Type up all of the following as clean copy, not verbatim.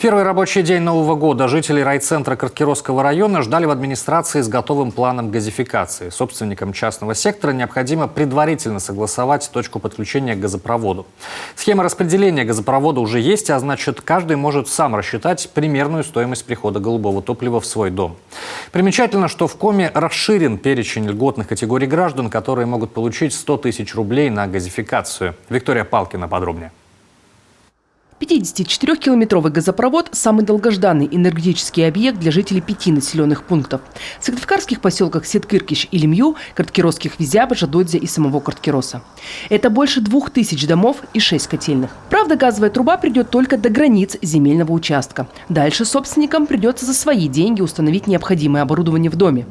первый рабочий день Нового года жители райцентра Карткировского района ждали в администрации с готовым планом газификации. Собственникам частного сектора необходимо предварительно согласовать точку подключения к газопроводу. Схема распределения газопровода уже есть, а значит, каждый может сам рассчитать примерную стоимость прихода голубого топлива в свой дом. Примечательно, что в Коми расширен перечень льготных категорий граждан, которые могут получить 100 тысяч рублей на газификацию. Виктория Палкина подробнее. 54-километровый газопровод – самый долгожданный энергетический объект для жителей 5 населенных пунктов. В сыктывкарских поселках Сеткиркиш и Лемью, карткировских Визяба, Жадодзе и самого Карткироса. Это больше 2000 домов и 6 котельных. Правда, газовая труба придет только до границ земельного участка. Дальше собственникам придется за свои деньги установить необходимое оборудование в доме.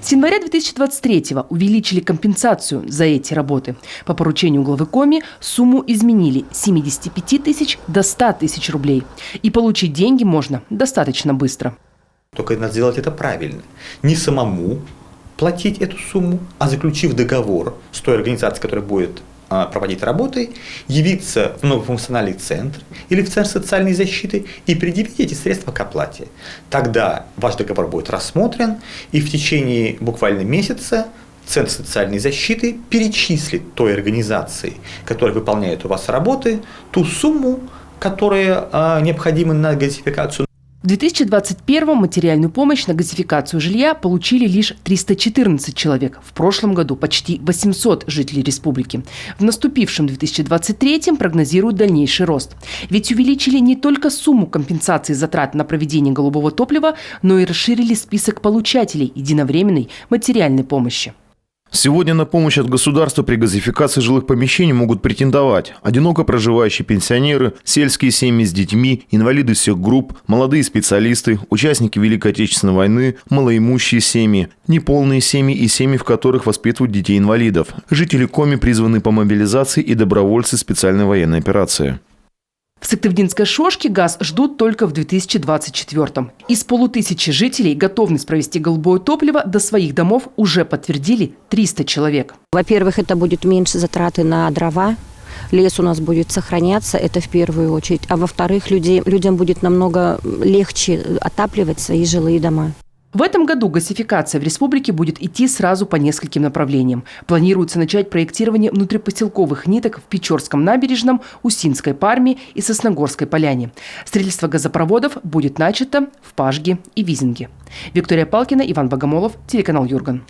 С января 2023-го увеличили компенсацию за эти работы. По поручению главы Коми сумму изменили с 75 тысяч до 100 тысяч рублей. И получить деньги можно достаточно быстро. Только надо сделать это правильно. Не самому платить эту сумму, а заключив договор с той организацией, которая будет проводить работы, явиться в многофункциональный центр или в центр социальной защиты и предъявить эти средства к оплате. Тогда ваш договор будет рассмотрен, и в течение буквально месяца Центр социальной защиты перечислит той организации, которая выполняет у вас работы, ту сумму, которая необходима на газификацию. В 2021-м материальную помощь на газификацию жилья получили лишь 314 человек. В прошлом году почти 800 жителей республики. В наступившем 2023-м прогнозируют дальнейший рост. Ведь увеличили не только сумму компенсации затрат на проведение голубого топлива, но и расширили список получателей единовременной материальной помощи. Сегодня на помощь от государства при газификации жилых помещений могут претендовать одиноко проживающие пенсионеры, сельские семьи с детьми, инвалиды всех групп, молодые специалисты, участники Великой Отечественной войны, малоимущие семьи, неполные семьи и семьи, в которых воспитывают детей-инвалидов. Жители Коми призваны по мобилизации и добровольцы специальной военной операции. В Сыктывдинской Шошке газ ждут только в 2024-м. Из 500 жителей готовность провести голубое топливо до своих домов уже подтвердили 300 человек. Во-первых, это будет меньше затраты на дрова. Лес у нас будет сохраняться, это в первую очередь. А во-вторых, людям будет намного легче отапливать свои жилые дома. В этом году газификация в республике будет идти сразу по нескольким направлениям. Планируется начать проектирование внутрипоселковых ниток в Печорском набережном, Усинской Парме и Сосногорской Поляне. Строительство газопроводов будет начато в Пажге и Визинге. Виктория Палкина, Иван Богомолов, телеканал Юрган.